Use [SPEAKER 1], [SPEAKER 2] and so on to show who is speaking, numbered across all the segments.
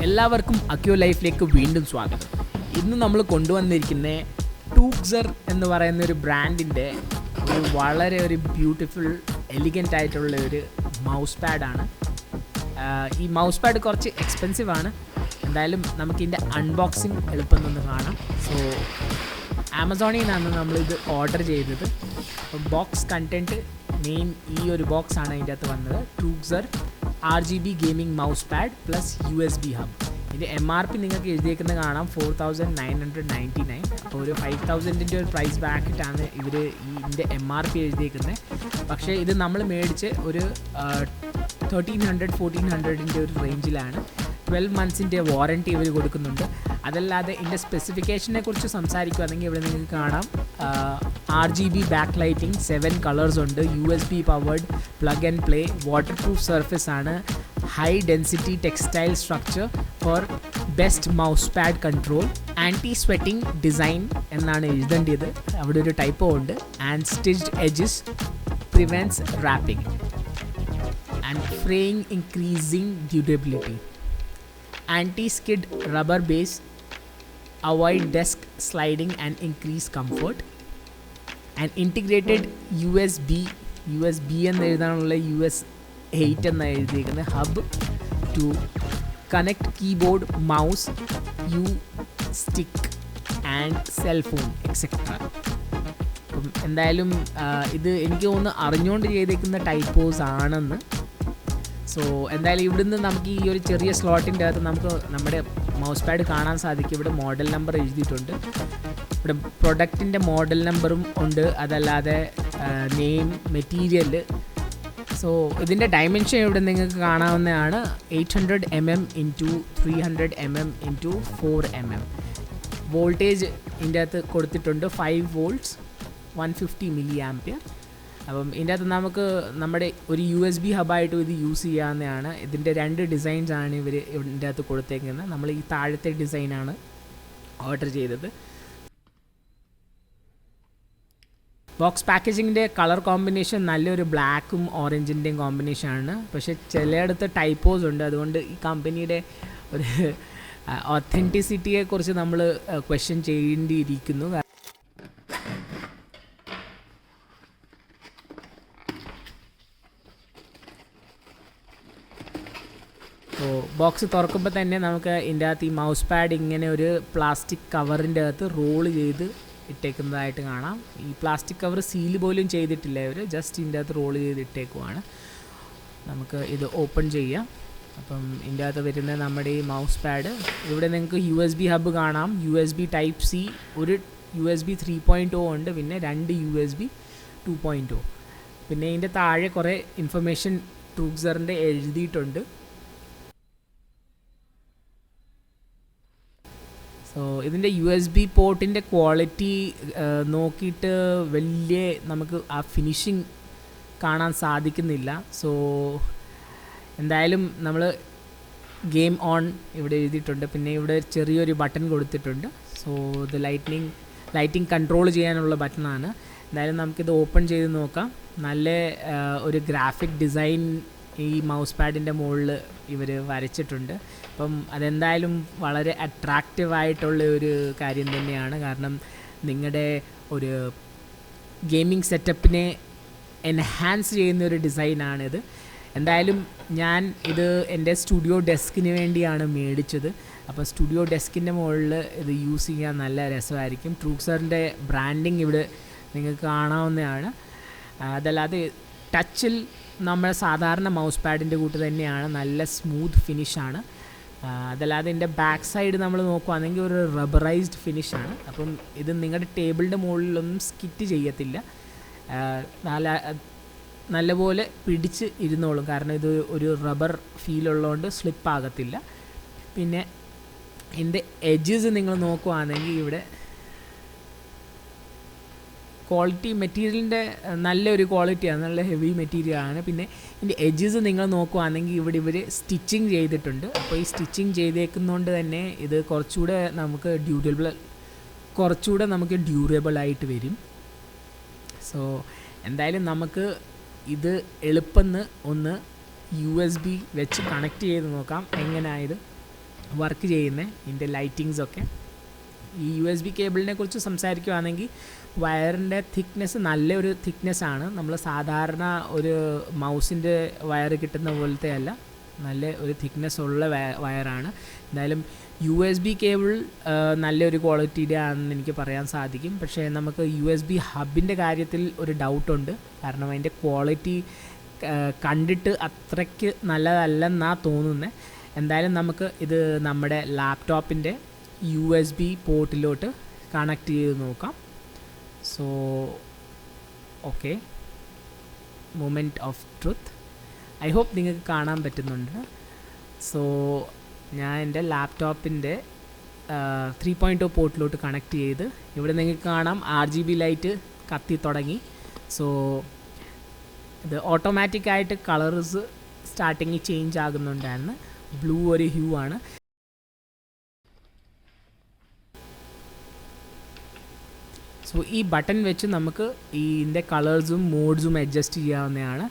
[SPEAKER 1] എല്ലാവർക്കും അക്യോ ലൈഫിലേക്ക് വീണ്ടും സ്വാഗതം. ഇന്ന് നമ്മൾ കൊണ്ടുവന്നിരിക്കുന്ന ട്രൂക്സർ എന്ന് പറയുന്ന ഒരു ബ്രാൻഡിൻ്റെ വളരെ ഒരു ബ്യൂട്ടിഫുൾ എലിഗൻ്റ് ആയിട്ടുള്ള ഒരു മൗസ് പാഡാണ്. ഈ മൗസ് പാഡ് കുറച്ച് എക്സ്പെൻസീവ് ആണ്. എന്തായാലും നമുക്കിതിൻ്റെ അൺബോക്സിങ് എളുപ്പം നിന്ന് കാണാം. സോ ആമസോണിൽ നിന്നാണ് നമ്മളിത് ഓർഡർ ചെയ്തത്. അപ്പം ബോക്സ് കണ്ടൻറ്റ് മെയിൻ ഈ ഒരു ബോക്സാണ് അതിൻ്റെ അകത്ത് വന്നത്. ട്രൂക്സർ RGB gaming mouse pad plus USB hub. ഇതിൻ്റെ MRP നിങ്ങൾക്ക് എഴുതിയേക്കുന്നത് കാണാം 4999. അപ്പോൾ ഒരു 5000-ൻ്റെ ഒരു പ്രൈസ് ബ്രാക്കറ്റാണ് ഇവർ ഇതിൻ്റെ MRP എഴുതിയേക്കുന്നത്. പക്ഷേ ഇത് നമ്മൾ മേടിച്ച് ഒരു 1300-1400-ൻ്റെ ഒരു റേഞ്ചിലാണ്. 12 months വാറൻറ്റി ഇവർ കൊടുക്കുന്നുണ്ട്. അതല്ലാതെ ഇതിൻ്റെ സ്പെസിഫിക്കേഷനെ കുറിച്ച് സംസാരിക്കുകയാണെങ്കിൽ ഇവിടെ നിങ്ങൾക്ക് കാണാം RGB ബാക്ക് ലൈറ്റിംഗ്, 7 കളേഴ്സ് ഉണ്ട്, USB powered, plug and play, water proof surface ആണ്, high density textile structure for best mouse pad control, anti sweating design എന്നാണ് എഴുതേണ്ടത്, അവിടെ ഒരു ടൈപ്പോ ഉണ്ട്, and stitched edges prevents wrapping and fraying increasing durability, anti-skid rubber base, avoid desk sliding and increase comfort, and integrated USB എന്ന് എഴുതാനുള്ള US8 എന്ന് എഴുതിയിരിക്കുന്ന hub to connect keyboard, mouse, stick and cell phone etcetera. അപ്പം എന്തായാലും ഇത് എനിക്ക് തോന്നുന്നു അറിഞ്ഞുകൊണ്ട് ചെയ്തേക്കുന്ന ടൈപ്പോസ് ആണെന്ന്. സോ എന്തായാലും ഇവിടുന്ന് നമുക്ക് ഈ ഒരു ചെറിയ സ്ലോട്ടിൻ്റെ അകത്ത് നമുക്ക് നമ്മുടെ മൗസ് പാഡ് കാണാൻ സാധിക്കും. ഇവിടെ മോഡൽ നമ്പർ എഴുതിയിട്ടുണ്ട്, ഇവിടെ പ്രൊഡക്റ്റിൻ്റെ മോഡൽ നമ്പറും ഉണ്ട്, അതല്ലാതെ നെയിം, മെറ്റീരിയൽ. സോ ഇതിൻ്റെ ഡയമെൻഷൻ ഇവിടെ നിങ്ങൾക്ക് കാണാവുന്നതാണ്. 800 mm × 300 mm × 4 mm. വോൾട്ടേജ് ഇതിൻ്റെ അകത്ത് കൊടുത്തിട്ടുണ്ട് 5 volts 150 mA. അപ്പം ഇതിൻ്റെ അകത്ത് നമുക്ക് നമ്മുടെ ഒരു USB ഹബായിട്ടും ഇത് യൂസ് ചെയ്യാവുന്നതാണ്. ഇതിൻ്റെ 2 ഡിസൈൻസാണ് ഇവർ ഇതിൻ്റെ അകത്ത് കൊടുത്തേക്കുന്നത്. നമ്മൾ ഈ താഴത്തെ ഡിസൈനാണ് ഓർഡർ ചെയ്തത്. ബോക്സ് പാക്കേജിങ്ങിൻ്റെ കളർ കോമ്പിനേഷൻ നല്ലൊരു ബ്ലാക്കും ഓറഞ്ചിൻ്റെയും കോമ്പിനേഷനാണ്. പക്ഷേ ചിലയിടത്ത് ടൈപ്പോസ് ഉണ്ട്. അതുകൊണ്ട് ഈ കമ്പനിയുടെ ഒരു ഒത്തൻറ്റിസിറ്റിയെക്കുറിച്ച് നമ്മൾ ക്വസ്റ്റ്യൻ ചെയ്യേണ്ടിയിരിക്കുന്നു. അപ്പോൾ ബോക്സ് തുറക്കുമ്പോൾ തന്നെ നമുക്ക് ഇതിൻ്റെ അകത്ത് ഈ മൗസ് പാഡ് ഇങ്ങനെ ഒരു പ്ലാസ്റ്റിക് കവറിൻ്റെ അകത്ത് റോള് ചെയ്ത് ഇട്ടേക്കുന്നതായിട്ട് കാണാം. ഈ പ്ലാസ്റ്റിക് കവർ സീൽ പോലും ചെയ്തിട്ടില്ല ഇവർ, ജസ്റ്റ് ഇതിൻ്റെ അകത്ത് റോള് ചെയ്ത് ഇട്ടേക്കുവാണ്. നമുക്ക് ഇത് ഓപ്പൺ ചെയ്യാം. അപ്പം ഇതിൻ്റെ അകത്ത് വരുന്ന നമ്മുടെ ഈ മൗസ് പാഡ്, ഇവിടെ നിങ്ങൾക്ക് USB ഹബ്ബ് കാണാം, USB Type C, ഒരു USB 3.0 ഉണ്ട്, പിന്നെ 2 USB 2.0. പിന്നെ ഇതിൻ്റെ താഴെ കുറേ ഇൻഫർമേഷൻ ട്രൂക്സറിൻ്റെ എഴുതിയിട്ടുണ്ട്. സോ ഇതിൻ്റെ USB പോർട്ടിൻ്റെ ക്വാളിറ്റി നോക്കിയിട്ട് വലിയ നമുക്ക് ആ ഫിനിഷിങ് കാണാൻ സാധിക്കുന്നില്ല. സോ എന്തായാലും നമ്മൾ ഗെയിം ഓൺ ഇവിടെ എഴുതിയിട്ടുണ്ട്. പിന്നെ ഇവിടെ ചെറിയൊരു ബട്ടൺ കൊടുത്തിട്ടുണ്ട്. സോ ഇത് ലൈറ്റിംഗ് കൺട്രോൾ ചെയ്യാനുള്ള ബട്ടണാണ്. എന്തായാലും നമുക്കിത് ഓപ്പൺ ചെയ്ത് നോക്കാം. നല്ല ഒരു ഗ്രാഫിക് ഡിസൈൻ ഈ മൗസ് പാഡിൻ്റെ മുകളിൽ ഇവർ വരച്ചിട്ടുണ്ട്. അപ്പം അതെന്തായാലും വളരെ അട്രാക്റ്റീവായിട്ടുള്ള ഒരു കാര്യം തന്നെയാണ്. കാരണം നിങ്ങളുടെ ഒരു ഗെയിമിംഗ് സെറ്റപ്പിനെ എൻഹാൻസ് ചെയ്യുന്നൊരു ഡിസൈനാണിത്. എന്തായാലും ഞാൻ ഇത് എൻ്റെ സ്റ്റുഡിയോ ഡെസ്കിന് വേണ്ടിയാണ് മേടിച്ചത്. അപ്പോൾ സ്റ്റുഡിയോ ഡെസ്കിൻ്റെ മുകളിൽ ഇത് യൂസ് ചെയ്യാൻ നല്ല രസമായിരിക്കും. ട്രൂക്സറിൻ്റെ ബ്രാൻഡിങ് ഇവിടെ നിങ്ങൾക്ക് കാണാവുന്നതാണ്. അതല്ലാതെ ടച്ചിൽ നമ്മൾ സാധാരണ മൗസ് പാഡിൻ്റെ കൂട്ട് തന്നെയാണ്, നല്ല സ്മൂത്ത് ഫിനിഷാണ്. അതല്ലാതെ ഇതിൻ്റെ ബാക്ക് സൈഡ് നമ്മൾ നോക്കുകയാണെങ്കിൽ ഒരു റബ്ബറൈസ്ഡ് ഫിനിഷാണ്. അപ്പം ഇത് നിങ്ങളുടെ ടേബിളിൻ്റെ മുകളിലൊന്നും സ്കിറ്റ് ചെയ്യത്തില്ല, നല്ലപോലെ പിടിച്ച് ഇരുന്നോളും. കാരണം ഇത് ഒരു റബ്ബർ ഫീലുള്ളതുകൊണ്ട് സ്ലിപ്പാകത്തില്ല. പിന്നെ ഇതിൻ്റെ എഡ്ജസ് നിങ്ങൾ നോക്കുകയാണെങ്കിൽ ഇവിടെ ക്വാളിറ്റി, മെറ്റീരിയലിൻ്റെ നല്ലൊരു ക്വാളിറ്റിയാണ്, നല്ല ഹെവി മെറ്റീരിയലാണ്. പിന്നെ ഇതിൻ്റെ എഡ്ജസ് നിങ്ങൾ നോക്കുകയാണെങ്കിൽ ഇവർ സ്റ്റിച്ചിങ് ചെയ്തിട്ടുണ്ട്. അപ്പോൾ ഈ സ്റ്റിച്ചിങ് ചെയ്തേക്കുന്നതുകൊണ്ട് തന്നെ ഇത് കുറച്ചുകൂടെ നമുക്ക് ഡ്യൂറബിളായിട്ട് വരും. സോ എന്തായാലും നമുക്ക് ഇത് എളുപ്പം ഒന്ന് USB വെച്ച് കണക്ട് ചെയ്ത് നോക്കാം എങ്ങനെയായത് വർക്ക് ചെയ്യുന്നത്, ഇതിൻ്റെ ലൈറ്റിങ്സൊക്കെ. ഈ USB കേബിളിനെ കുറിച്ച് സംസാരിക്കുകയാണെങ്കിൽ വയറിൻ്റെ തിക്നെസ് നല്ലൊരു തിക്നെസ്സാണ്. നമ്മൾ സാധാരണ ഒരു മൗസിൻ്റെ വയർ കിട്ടുന്ന പോലത്തെ അല്ല, നല്ല ഒരു തിക്നെസ് ഉള്ള വയറാണ്. എന്തായാലും USB കേബിൾ നല്ലൊരു ക്വാളിറ്റിയുടെ ആണെന്ന് എനിക്ക് പറയാൻ സാധിക്കും. പക്ഷേ നമുക്ക് USB ഹബിൻ്റെ കാര്യത്തിൽ ഒരു ഡൗട്ടുണ്ട്. കാരണം അതിൻ്റെ ക്വാളിറ്റി കണ്ടിട്ട് അത്രയ്ക്ക് നല്ലതല്ലെന്നാണ് തോന്നുന്നത്. എന്തായാലും നമുക്ക് ഇത് നമ്മുടെ ലാപ്ടോപ്പിൻ്റെ USB പോർട്ടിലോട്ട് കണക്ട് ചെയ്ത് നോക്കാം. So okay, moment of truth. I hope നിങ്ങൾക്ക് കാണാൻ പറ്റുന്നുണ്ട്. സോ ഞാൻ എൻ്റെ ലാപ്ടോപ്പിൻ്റെ 3.0 പോർട്ടിലോട്ട് കണക്ട് ചെയ്ത് ഇവിടെ നിങ്ങൾക്ക് കാണാം RGB ലൈറ്റ് കത്തി തുടങ്ങി. സോ ഇത് ഓട്ടോമാറ്റിക്കായിട്ട് കളേഴ്സ് സ്റ്റാർട്ടിങ്ങിൽ ചേഞ്ച് ആകുന്നുണ്ടായിരുന്നു. ബ്ലൂ ഒരു ഹ്യൂ ആണ്. സോ ഈ ബട്ടൺ വെച്ച് നമുക്ക് ഇതിൻ്റെ കളേഴ്സും മോഡ്സും അഡ്ജസ്റ്റ് ചെയ്യാവുന്നതാണ്.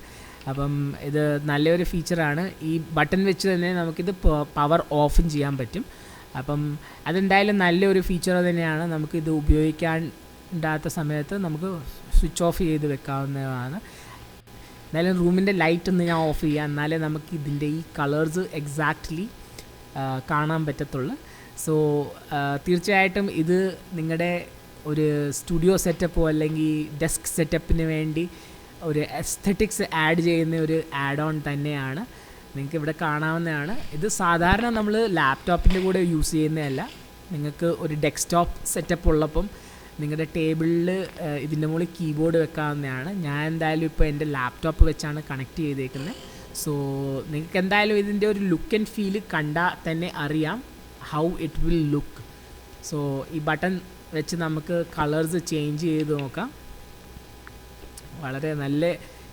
[SPEAKER 1] അപ്പം ഇത് നല്ലൊരു ഫീച്ചറാണ്. ഈ ബട്ടൺ വെച്ച് തന്നെ നമുക്കിത് പവർ ഓഫും ചെയ്യാൻ പറ്റും. അപ്പം അതെന്തായാലും നല്ലൊരു ഫീച്ചർ തന്നെയാണ്. നമുക്കിത് ഉപയോഗിക്കാണ്ടാത്ത സമയത്ത് നമുക്ക് സ്വിച്ച് ഓഫ് ചെയ്ത് വെക്കാവുന്നതാണ്. എന്തായാലും റൂമിൻ്റെ ലൈറ്റ് ഒന്ന് ഞാൻ ഓഫ് ചെയ്യാം, എന്നാലേ നമുക്ക് ഇതിൻ്റെ ഈ കളേഴ്സ് എക്സാക്ട്ലി കാണാൻ പറ്റത്തുള്ളൂ. സോ തീർച്ചയായിട്ടും ഇത് നിങ്ങളുടെ ഒരു സ്റ്റുഡിയോ സെറ്റപ്പോ അല്ലെങ്കിൽ ഡെസ്ക് സെറ്റപ്പിന് വേണ്ടി ഒരു എസ്തെറ്റിക്സ് ആഡ് ചെയ്യുന്ന ഒരു ആഡ് ഓൺ തന്നെയാണ്. നിങ്ങൾക്ക് ഇവിടെ കാണാവുന്നതാണ്. ഇത് സാധാരണ നമ്മൾ ലാപ്ടോപ്പിൻ്റെ കൂടെ യൂസ് ചെയ്യുന്നതല്ല. നിങ്ങൾക്ക് ഒരു ഡെസ്ക്ടോപ്പ് സെറ്റപ്പ് ഉള്ളപ്പം നിങ്ങളുടെ ടേബിളിൽ ഇതിൻ്റെ മുകളിൽ കീബോർഡ് വെക്കാവുന്നതാണ്. ഞാൻ എന്തായാലും ഇപ്പോൾ എൻ്റെ ലാപ്ടോപ്പ് വെച്ചാണ് കണക്ട് ചെയ്തേക്കുന്നത്. സോ നിങ്ങൾക്ക് എന്തായാലും ഇതിൻ്റെ ഒരു ലുക്ക് ആൻഡ് ഫീല് കണ്ടാൽ തന്നെ അറിയാം how it will look. So ഈ ബട്ടൺ വെച്ച് നമുക്ക് കളേഴ്സ് ചേഞ്ച് ചെയ്ത് നോക്കാം. വളരെ നല്ല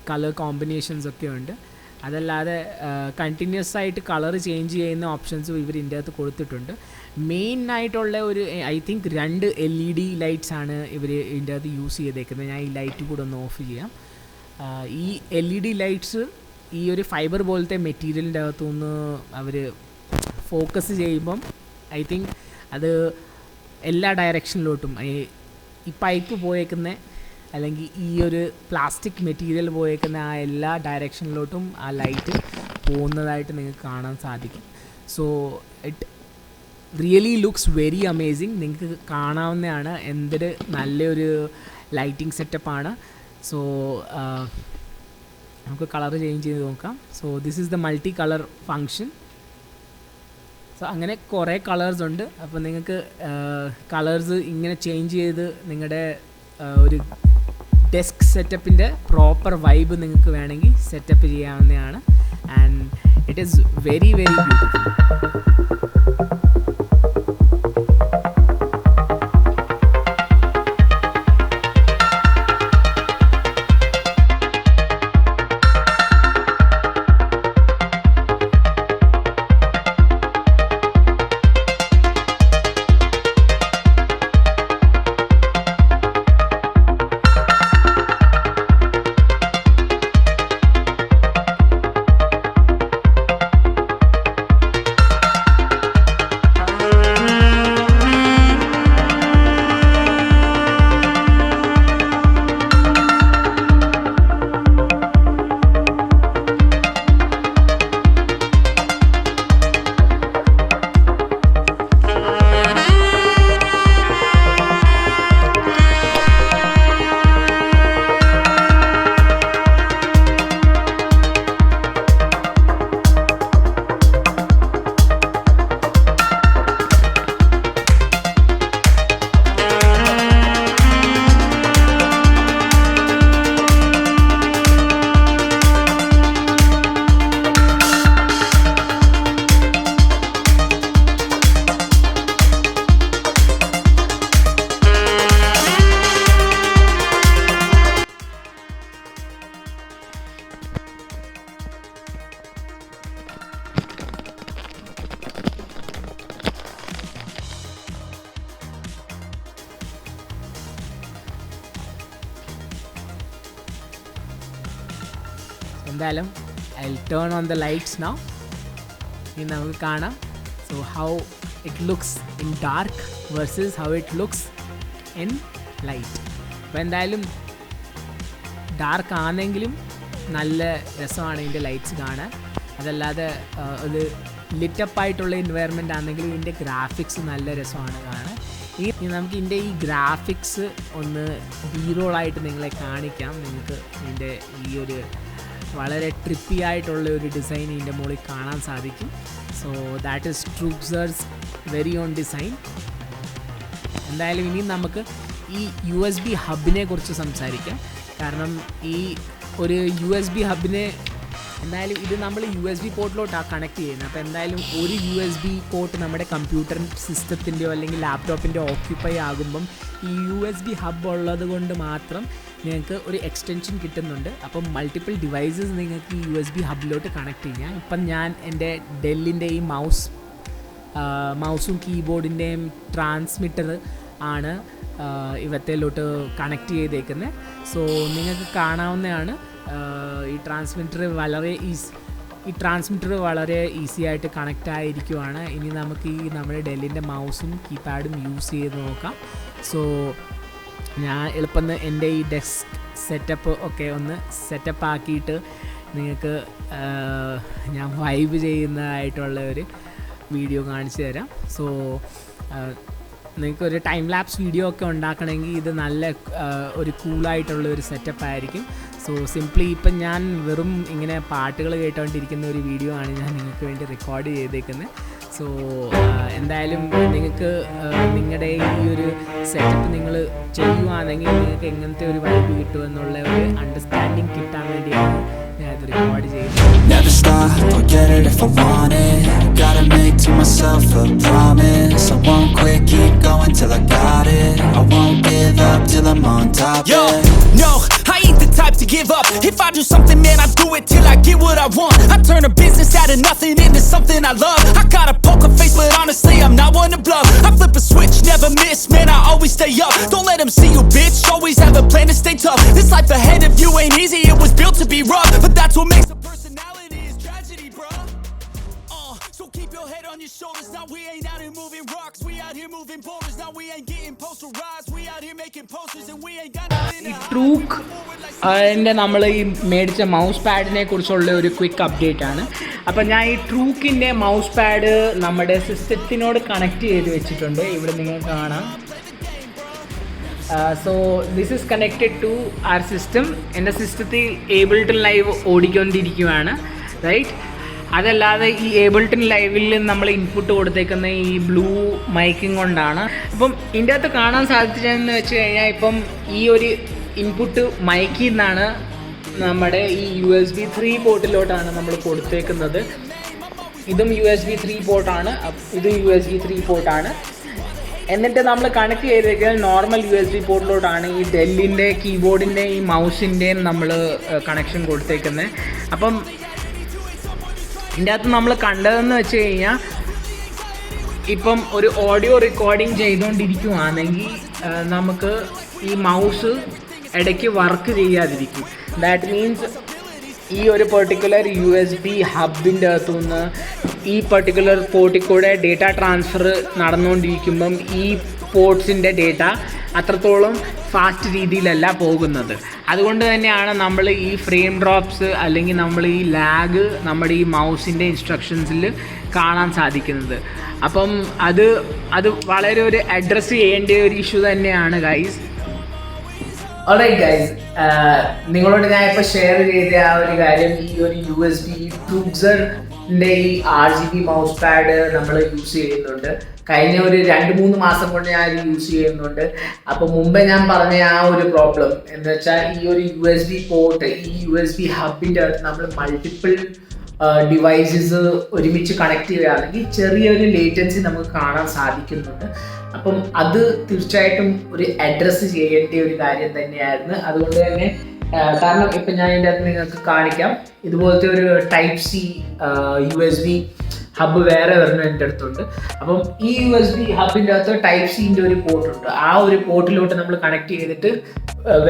[SPEAKER 1] കളർ കോമ്പിനേഷൻസ് ഒക്കെ ഉണ്ട്. അതല്ലാതെ കണ്ടിന്യൂസ് ആയിട്ട് കളർ ചേഞ്ച് ചെയ്യുന്ന ഓപ്ഷൻസും ഇവർ ഇതിൻ്റെ അകത്ത് കൊടുത്തിട്ടുണ്ട്. മെയിനായിട്ടുള്ള ഒരു ഐ തിങ്ക് 2 LED ലൈറ്റ്സ് ആണ് ഇവർ ഇതിൻ്റെ അകത്ത് യൂസ് ചെയ്തേക്കുന്നത്. ഞാൻ ഈ ലൈറ്റ് കൂടെ ഒന്ന് ഓഫ് ചെയ്യാം. ഈ LED ലൈറ്റ്സ് ഈ ഒരു ഫൈബർ പോലത്തെ മെറ്റീരിയലിൻ്റെ അകത്തുനിന്ന് അവർ ഫോക്കസ് ചെയ്യുമ്പം ഐ തിങ്ക് അത് എല്ലാ ഡയറക്ഷനിലോട്ടും ഈ പൈപ്പ് പോയേക്കുന്ന അല്ലെങ്കിൽ ഈ ഒരു പ്ലാസ്റ്റിക് മെറ്റീരിയൽ പോയേക്കുന്ന ആ എല്ലാ ഡയറക്ഷനിലോട്ടും ആ ലൈറ്റ് പോകുന്നതായിട്ട് നിങ്ങൾക്ക് കാണാൻ സാധിക്കും. So it really looks very amazing. നിങ്ങൾക്ക് കാണാവുന്നതാണ് എന്തൊരു നല്ലൊരു ലൈറ്റിംഗ് സെറ്റപ്പാണ്. സോ നമുക്ക് കളർ ചേഞ്ച് ചെയ്ത് നോക്കാം. So this is the multi colour function. So അങ്ങനെ കുറേ കളേഴ്സ് ഉണ്ട്. അപ്പോൾ നിങ്ങൾക്ക് കളേഴ്സ് ഇങ്ങനെ ചേഞ്ച് ചെയ്ത് നിങ്ങളുടെ ഒരു ഡെസ്ക് സെറ്റപ്പിൻ്റെ പ്രോപ്പർ വൈബ് നിങ്ങൾക്ക് വേണമെങ്കിൽ സെറ്റപ്പ് ചെയ്യാവുന്നതാണ്. And it is very very beautiful. എന്തായാലും I'll turn on the lights now. ഇനി നമുക്ക് കാണാം so how it looks in dark versus how it looks in light. അപ്പോൾ എന്തായാലും ഡാർക്ക് ആണെങ്കിലും നല്ല രസമാണ് ഇതിൻ്റെ ലൈറ്റ്സ് കാണാൻ. അതല്ലാതെ ഒരു ലിറ്റപ്പ് ആയിട്ടുള്ള എൻവയറമെൻ്റ് ആണെങ്കിൽ ഇതിൻ്റെ ഗ്രാഫിക്സ് നല്ല രസമാണ് കാണാൻ. ഇനി നമുക്ക് ഇതിൻ്റെ ഈ ഗ്രാഫിക്സ് ഒന്ന് ബീറോളായിട്ട് നിങ്ങളെ കാണിക്കാം. നിങ്ങൾക്ക് ഇതിൻ്റെ ഈ ഒരു വളരെ ട്രിപ്പി ആയിട്ടുള്ള ഒരു ഡിസൈൻ ഇതിൻ്റെ മുകളിൽ കാണാൻ സാധിക്കും. സോ ദാറ്റ് ഈസ് ട്രൂക്സേഴ്സ് വെരി ഓൺ ഡിസൈൻ. എന്തായാലും ഇനി നമുക്ക് ഈ USB ഹബിനെ കുറിച്ച് സംസാരിക്കാം. കാരണം ഈ ഒരു USB ഹബിനെ എന്തായാലും ഇത് നമ്മൾ USB പോർട്ടിലോട്ടാണ് കണക്ട് ചെയ്യുന്നത്. അപ്പോൾ എന്തായാലും ഒരു USB പോർട്ട് നമ്മുടെ കമ്പ്യൂട്ടർ സിസ്റ്റത്തിൻ്റെയോ അല്ലെങ്കിൽ ലാപ്ടോപ്പിൻ്റെയോ ഓക്യുപ്പൈ ആകുമ്പം ഈ USB ഹബ് ഉള്ളത് കൊണ്ട് മാത്രം നിങ്ങൾക്ക് ഒരു എക്സ്റ്റൻഷൻ കിട്ടുന്നുണ്ട്. അപ്പം മൾട്ടിപ്പിൾ ഡിവൈസസ് നിങ്ങൾക്ക് ഈ USB ഹബിലോട്ട് കണക്ട് ചെയ്യാം. ഇപ്പം ഞാൻ എൻ്റെ ഡെല്ലിൻ്റെ ഈ മൗസും കീബോർഡിൻ്റെയും ട്രാൻസ്മിറ്റർ ആണ് ഇവത്തേലോട്ട് കണക്ട് ചെയ്തേക്കുന്നത്. സോ നിങ്ങൾക്ക് കാണാവുന്നതാണ് ഈ ട്രാൻസ്മിറ്റർ വളരെ ഈസി ആയിട്ട് കണക്റ്റ് ആയിരിക്കുവാണ്. ഇനി നമുക്ക് ഈ നമ്മുടെ ഡെല്ലിൻ്റെ മൗസും കീപാഡും യൂസ് ചെയ്ത് നോക്കാം. സോ ഞാൻ എളുപ്പം എൻ്റെ ഈ ഡെസ്ക് സെറ്റപ്പ് ഒക്കെ ഒന്ന് സെറ്റപ്പ് ആക്കിയിട്ട് നിങ്ങൾക്ക് ഞാൻ വൈബ് ചെയ്യുന്നതായിട്ടുള്ള ഒരു വീഡിയോ കാണിച്ചു തരാം. സോ നിങ്ങൾക്കൊരു ടൈം ലാപ്സ് വീഡിയോ ഒക്കെ ഉണ്ടാക്കണമെങ്കിൽ ഇത് നല്ല ഒരു കൂളായിട്ടുള്ള ഒരു സെറ്റപ്പ് ആയിരിക്കും. സോ സിംപ്ലി ഇപ്പം ഞാൻ വെറും ഇങ്ങനെ പാട്ടുകൾ കേട്ടുകൊണ്ടിരിക്കുന്ന ഒരു വീഡിയോ ആണ് ഞാൻ നിങ്ങൾക്ക് വേണ്ടി റെക്കോർഡ് ചെയ്തേക്കുന്നത്. സോ എന്തായാലും നിങ്ങൾക്ക് നിങ്ങളുടെ ഈ ഒരു സെറ്റപ്പ് നിങ്ങൾ ചെയ്യുകയാണെങ്കിൽ നിങ്ങൾക്ക് എങ്ങനത്തെ ഒരു വൈബ് കിട്ടുമെന്നുള്ള ഒരു അണ്ടർസ്റ്റാൻഡിങ് കിട്ടാൻ വേണ്ടിയാണ് ഞാനത് റെക്കോർഡ് ചെയ്യുന്നത്.
[SPEAKER 2] Never stop, I'll get it if I want it. Gotta make to myself a promise. I won't quit, keep going till I got it. I won't give up till I'm on top.
[SPEAKER 3] Yo, no, I ain't the type to give up. If I do something, man, I do it till I get what I want. I turn a business out of nothing into something I love. I got a poker face, but honestly, I'm not one to bluff. I flip a switch, never miss, man, I always stay up. Don't let them see you, bitch, always have a plan to stay tough. This life ahead of you ain't easy, it was built to be rough. But that's what makes a personality is tragedy, bruh. So keep your head on your shoulders. Now we ain't out here moving rocks, we out here moving boulders. Now we ain't getting posterized, we out here making posters and we ain't got nothing to hide.
[SPEAKER 1] Druk അതിൻ്റെ നമ്മൾ ഈ മേടിച്ച mouse പാഡിനെ കുറിച്ചുള്ള ഒരു quick update ആണ്. അപ്പം ഞാൻ ഈ ട്രൂക്കിൻ്റെ മൗസ് പാഡ് നമ്മുടെ സിസ്റ്റത്തിനോട് കണക്ട് ചെയ്ത് വെച്ചിട്ടുണ്ട്. ഇവിടെ നിങ്ങൾക്ക് കാണാം. So this is connected to our system. എൻ്റെ സിസ്റ്റത്തിൽ ഏബിൾട്ടൺ ലൈവ് ഓടിക്കൊണ്ടിരിക്കുകയാണ്, റൈറ്റ്? അതല്ലാതെ ഈ ഏബിൾട്ടൺ ലൈവിൽ നമ്മൾ ഇൻപുട്ട് കൊടുത്തേക്കുന്ന ഈ ബ്ലൂ മൈക്കിങ് കൊണ്ടാണ്. അപ്പം ഇതിൻ്റെ അകത്ത് കാണാൻ സാധിച്ചതെന്ന് വെച്ച് കഴിഞ്ഞാൽ ഇപ്പം ഈ ഒരു ഇൻപുട്ട് മൈക്കിൽ നിന്നാണ് നമ്മുടെ ഈ USB 3 പോർട്ടിലോട്ടാണ് നമ്മൾ കൊടുത്തേക്കുന്നത്. ഇതും USB 3 പോർട്ടാണ്, ഇതും USB 3 പോർട്ടാണ്. എന്നിട്ട് നമ്മൾ കണക്ട് ചെയ്തേക്കുന്നത് നോർമൽ USB പോർട്ടിലോട്ടാണ്. ഈ ഡെല്ലിൻ്റെ കീബോർഡിൻ്റെയും ഈ മൗസിൻ്റെയും നമ്മൾ കണക്ഷൻ കൊടുത്തേക്കുന്നത്. അപ്പം ഇതിൻ്റെ അകത്ത് നമ്മൾ കണ്ടതെന്ന് വെച്ച് കഴിഞ്ഞാൽ ഇപ്പം ഒരു ഓഡിയോ റെക്കോർഡിങ് ചെയ്തുകൊണ്ടിരിക്കുകയാണെങ്കിൽ നമുക്ക് ഈ മൗസ് ഇടയ്ക്ക് വർക്ക് ചെയ്യാതിരിക്കും. ദാറ്റ് മീൻസ് ഈ ഒരു പെർട്ടിക്കുലർ USB ഹബിൻ്റെ അകത്തുനിന്ന് ഈ പെർട്ടിക്കുലർ പോർട്ടിൽ കൂടെ ഡേറ്റ ട്രാൻസ്ഫർ നടന്നുകൊണ്ടിരിക്കുമ്പം ഈ പോർട്സിൻ്റെ ഡേറ്റ അത്രത്തോളം ഫാസ്റ്റ് രീതിയിലല്ല പോകുന്നത്. അതുകൊണ്ട് തന്നെയാണ് നമ്മൾ ഈ ഫ്രെയിം ഡ്രോപ്സ് അല്ലെങ്കിൽ നമ്മൾ ഈ ലാഗ് നമ്മുടെ ഈ മൗസിൻ്റെ ഇൻസ്ട്രക്ഷൻസിൽ കാണാൻ സാധിക്കുന്നത്. അപ്പം അത് വളരെ ഒരു അഡ്രസ്സ് ചെയ്യേണ്ട ഒരു ഇഷ്യൂ തന്നെയാണ് ഗൈസ്. ഓൾറൈറ്റ് ഗൈസ്, നിങ്ങളോട് ഞാൻ ഇപ്പോൾ ഷെയർ ചെയ്ത ആ ഒരു കാര്യം, ഈ ഒരു USB ട്രൂക്സറിൻ്റെ ഈ RGB മൗസ് പാഡ് നമ്മൾ യൂസ് ചെയ്യുന്നുണ്ട്. കഴിഞ്ഞ ഒരു 2-3 മാസം കൊണ്ട് ഞാൻ ഇത് യൂസ് ചെയ്യുന്നുണ്ട്. അപ്പോൾ മുമ്പേ ഞാൻ പറഞ്ഞ ആ ഒരു പ്രോബ്ലം എന്ന് വെച്ചാൽ ഈ ഒരു USB പോർട്ട്, ഈ USB ഹബിൻ്റെ അകത്ത് നമ്മൾ മൾട്ടിപ്പിൾ ഡിവൈസസ് ഒരുമിച്ച് കണക്ട് ചെയ്യുകയാണെങ്കിൽ ചെറിയൊരു ലേറ്റൻസി നമുക്ക് കാണാൻ സാധിക്കുന്നുണ്ട്. അപ്പം അത് തീർച്ചയായിട്ടും ഒരു അഡ്രസ്സ് ചെയ്യേണ്ട ഒരു കാര്യം തന്നെയായിരുന്നു. അതുകൊണ്ട് തന്നെ കാരണം ഇപ്പം ഞാൻ ഇതിൻ്റെ അകത്ത് നിങ്ങൾക്ക് കാണിക്കാം. ഇതുപോലത്തെ ഒരു ടൈപ്പ് C USB ഹബ്ബ് വേറെ വരുന്ന എൻ്റെ അടുത്തുണ്ട്. അപ്പം ഈ USB ഹബിൻ്റെ അകത്ത് ടൈപ്പ് സിൻ്റെ ഒരു പോർട്ടുണ്ട്. ആ ഒരു പോർട്ടിലോട്ട് നമ്മൾ കണക്ട് ചെയ്തിട്ട്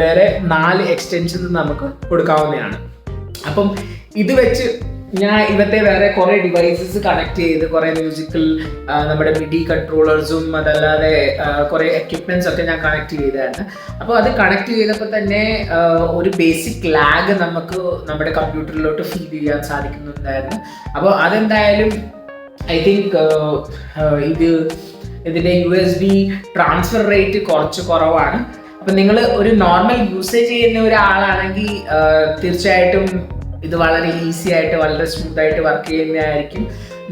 [SPEAKER 1] വേറെ 4 എക്സ്റ്റൻഷൻസ് നമുക്ക് കൊടുക്കാവുന്നതാണ്. അപ്പം ഇത് വെച്ച് ഞാൻ ഇവത്തെ വേറെ കുറേ ഡിവൈസസ് കണക്ട് ചെയ്ത് കുറേ മ്യൂസിക്കൽ നമ്മുടെ മിഡി കൺട്രോളേഴ്സും അതല്ലാതെ കുറേ എക്യുപ്മെന്റ്സ് ഒക്കെ ഞാൻ കണക്ട് ചെയ്തായിരുന്നു. അപ്പോൾ അത് കണക്ട് ചെയ്തപ്പോൾ തന്നെ ഒരു ബേസിക് ലാഗ് നമുക്ക് നമ്മുടെ കമ്പ്യൂട്ടറിലോട്ട് ഫീൽ ചെയ്യാൻ സാധിക്കുന്നുണ്ടായിരുന്നു. അപ്പോൾ അതെന്തായാലും ഐ തിങ്ക് ഇതിൻ്റെ USB ട്രാൻസ്ഫർ റേറ്റ് കുറച്ച് കുറവാണ്. അപ്പം നിങ്ങൾ ഒരു നോർമൽ യൂസേജ് ചെയ്യുന്ന ഒരാളാണെങ്കിൽ തീർച്ചയായിട്ടും ഇത് വളരെ ഈസി ആയിട്ട് വളരെ സ്മൂത്ത് ആയിട്ട് വർക്ക് ചെയ്യുന്നതായിരിക്കും.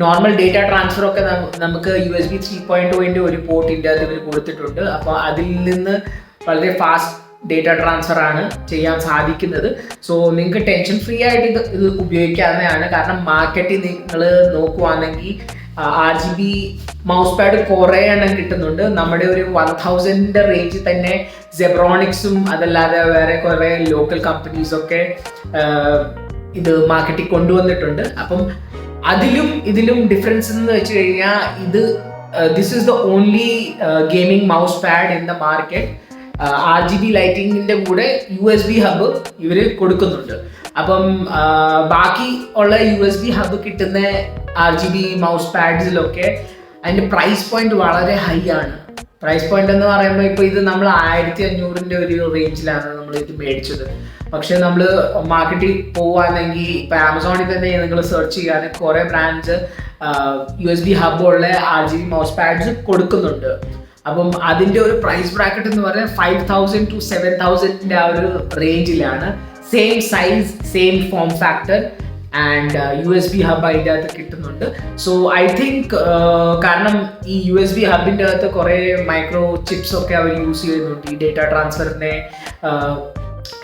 [SPEAKER 1] നോർമൽ ഡേറ്റ ട്രാൻസ്ഫർ ഒക്കെ നമുക്ക് USB 3.0 ഒരു പോർട്ടിൻ്റെ അത് ഇവർ കൊടുത്തിട്ടുണ്ട്. അപ്പോൾ അതിൽ നിന്ന് വളരെ ഫാസ്റ്റ് ഡേറ്റ ട്രാൻസ്ഫർ ആണ് ചെയ്യാൻ സാധിക്കുന്നത്. സോ നിങ്ങൾക്ക് ടെൻഷൻ ഫ്രീ ആയിട്ട് ഇത് ഉപയോഗിക്കാവുന്നതാണ്. കാരണം മാർക്കറ്റിൽ നിങ്ങൾ നോക്കുവാണെങ്കിൽ RGB മൗസ് പാഡ് കുറേ എണ്ണം കിട്ടുന്നുണ്ട്. നമ്മുടെ ഒരു 1000 റേഞ്ചിൽ തന്നെ സെബ്രോണിക്സും അതല്ലാതെ വേറെ കുറേ ലോക്കൽ കമ്പനീസൊക്കെ ഇത് മാർക്കറ്റിൽ കൊണ്ടുവന്നിട്ടുണ്ട്. അപ്പം അതിലും ഇതിലും ഡിഫറൻസ് എന്ന് വെച്ച് കഴിഞ്ഞാൽ this is the only gaming mouse pad in the market. RGB ലൈറ്റിങ്ങിൻ്റെ കൂടെ USB ഹബ് ഇവർ കൊടുക്കുന്നുണ്ട്. അപ്പം ബാക്കി ഉള്ള USB ഹബ് കിട്ടുന്ന RGB മൗസ് പാഡ്സിലൊക്കെ അതിൻ്റെ പ്രൈസ് പോയിന്റ് വളരെ ഹൈ ആണ്. പ്രൈസ് പോയിന്റ് എന്ന് പറയുമ്പോൾ ഇപ്പോൾ ഇത് നമ്മൾ 1500 ഒരു റേഞ്ചിലാണ് നമ്മൾ ഇത് മേടിച്ചത്. പക്ഷെ നമ്മൾ മാർക്കറ്റിൽ പോവുകയാണെങ്കിൽ ഇപ്പോൾ ആമസോണിൽ തന്നെ നിങ്ങൾ സെർച്ച് ചെയ്യാൻ കുറേ ബ്രാൻഡ്സ് USB ഹബ്ബുള്ള RGB മൗസ് പാഡ്സ് കൊടുക്കുന്നുണ്ട്. അപ്പം അതിൻ്റെ ഒരു പ്രൈസ് ബ്രാക്കറ്റ് എന്ന് പറഞ്ഞാൽ 5000 to 7000 ആ ഒരു റേഞ്ചിലാണ്. Same size, same form factor and USB hub അതിൻ്റെ അകത്ത് കിട്ടുന്നുണ്ട്. സോ ഐ തിങ്ക് കാരണം ഈ USB ഹബിൻ്റെ അകത്ത് കുറേ മൈക്രോ ചിപ്സ് ഒക്കെ അവർ യൂസ് ചെയ്യുന്നുണ്ട് ഈ ഡേറ്റ ട്രാൻസ്ഫറിനെ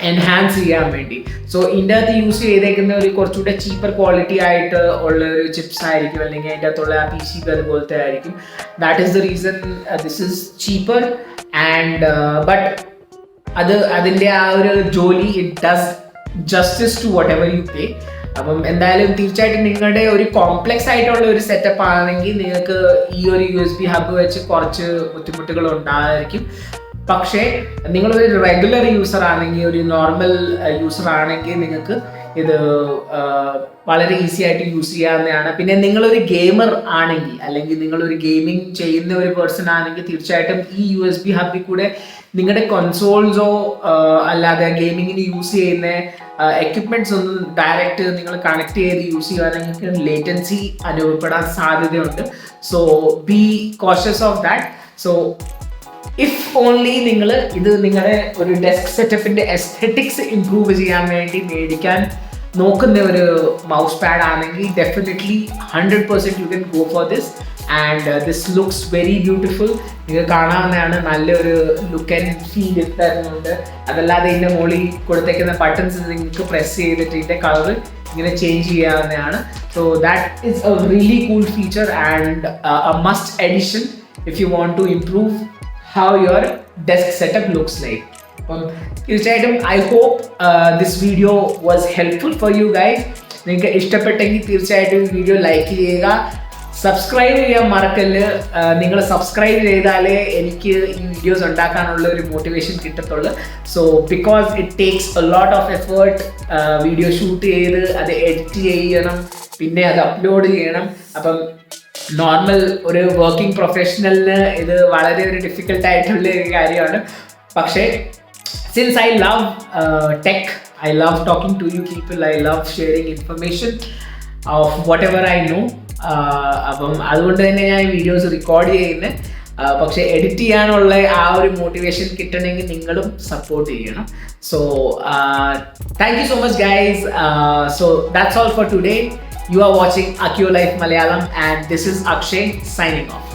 [SPEAKER 1] എൻഹാൻസ് ചെയ്യാൻ വേണ്ടി. സോ ഇതിൻ്റെ അകത്ത് യൂസ് ചെയ്തേക്കുന്ന ഒരു കുറച്ചുകൂടെ ചീപ്പർ ക്വാളിറ്റി ആയിട്ട് ഉള്ള ഒരു ചിപ്സ് ആയിരിക്കും, അല്ലെങ്കിൽ അതിൻ്റെ അകത്തുള്ള ആ PC അതുപോലത്തെ ആയിരിക്കും. That is the reason this is cheaper and but അതിൻ്റെ ആ ഒരു ജോലി it does justice to whatever you pay. അപ്പം എന്തായാലും തീർച്ചയായിട്ടും നിങ്ങളുടെ ഒരു കോംപ്ലെക്സ് ആയിട്ടുള്ള ഒരു സെറ്റപ്പ് ആണെങ്കിൽ നിങ്ങൾക്ക് ഈ ഒരു USB ഹബ് വെച്ച് കുറച്ച് ബുദ്ധിമുട്ടുകൾ ഉണ്ടായിരിക്കും. പക്ഷേ നിങ്ങളൊരു റെഗുലർ യൂസർ ആണെങ്കിൽ, ഒരു നോർമൽ യൂസർ ആണെങ്കിൽ നിങ്ങൾക്ക് ഇത് വളരെ ഈസി ആയിട്ട് യൂസ് ചെയ്യാവുന്നതാണ്. പിന്നെ നിങ്ങളൊരു ഗെയിമർ ആണെങ്കിൽ, അല്ലെങ്കിൽ നിങ്ങളൊരു ഗെയിമിംഗ് ചെയ്യുന്ന ഒരു പേഴ്സൺ ആണെങ്കിൽ തീർച്ചയായിട്ടും ഈ USB ഹബിൽ കൂടെ നിങ്ങളുടെ കൺസോൾസോ അല്ലാതെ ഗെയിമിങ്ങിന് യൂസ് ചെയ്യുന്ന എക്യുപ്മെന്റ്സ് ഒന്നും ഡയറക്റ്റ് നിങ്ങൾ കണക്ട് ചെയ്ത് യൂസ് ചെയ്യുകയാണെങ്കിൽ ലേറ്റൻസി അനുഭവപ്പെടാൻ സാധ്യതയുണ്ട്. So B cautious of that. So if only നിങ്ങൾ ഇത് നിങ്ങളുടെ ഒരു ഡെസ്ക് സെറ്റപ്പിന്റെ എസ്തെറ്റിക്സ് ഇംപ്രൂവ് ചെയ്യാൻ വേണ്ടി മേടിക്കാൻ നോക്കുന്ന ഒരു മൗസ് പാഡ് ആണെങ്കിൽ definitely 100% you can go for this and this looks very beautiful. നിങ്ങൾക്ക് കാണാവുന്നതാണ്, നല്ലൊരു ലുക്ക് ആൻഡ് ഫീൽ തരുന്നുണ്ട്. അതല്ലാതെ ഇതിൻ്റെ മുകളിൽ കൊടുത്തേക്കുന്ന ബട്ടൺസ് നിങ്ങൾക്ക് പ്രസ് ചെയ്തിട്ട് ഇതിൻ്റെ കളർ ഇങ്ങനെ ചേഞ്ച് ചെയ്യാവുന്നതാണ്. So that is a really cool feature and a must addition if you want to improve how your desk setup looks like. തീർച്ചയായിട്ടും I hope this video was helpful for you guys. നിങ്ങൾക്ക് ഇഷ്ടപ്പെട്ടെങ്കിൽ തീർച്ചയായിട്ടും video like ചെയ്യുക, subscribe ചെയ്യാൻ മറക്കല്ല്. നിങ്ങൾ subscribe ചെയ്താലേ എനിക്ക് ഈ വീഡിയോസ് ഉണ്ടാക്കാനുള്ള ഒരു മോട്ടിവേഷൻ കിട്ടത്തുള്ളൂ. So because it takes a lot of effort video shoot ചെയ്ത് അത് എഡിറ്റ് ചെയ്യണം, പിന്നെ അത് അപ്ലോഡ് ചെയ്യണം. അപ്പം നോർമൽ ഒരു വർക്കിംഗ് പ്രൊഫഷണലിന് ഇത് വളരെ ഒരു ഡിഫിക്കൽട്ട് ആയിട്ടുള്ള ഒരു കാര്യമാണ്. പക്ഷേ since I love tech, I love talking to you people, I love sharing information of whatever I know. അപ്പം അതുകൊണ്ട് തന്നെ ഞാൻ വീഡിയോസ് റെക്കോർഡ് ചെയ്യുന്നത്. പക്ഷേ എഡിറ്റ് ചെയ്യാനുള്ള ആ ഒരു മോട്ടിവേഷൻ കിട്ടണമെങ്കിൽ നിങ്ങളും സപ്പോർട്ട് ചെയ്യണം. So thank you so much guys. So that's all for today. You are watching Akio Life Malayalam and this is Akshay signing off.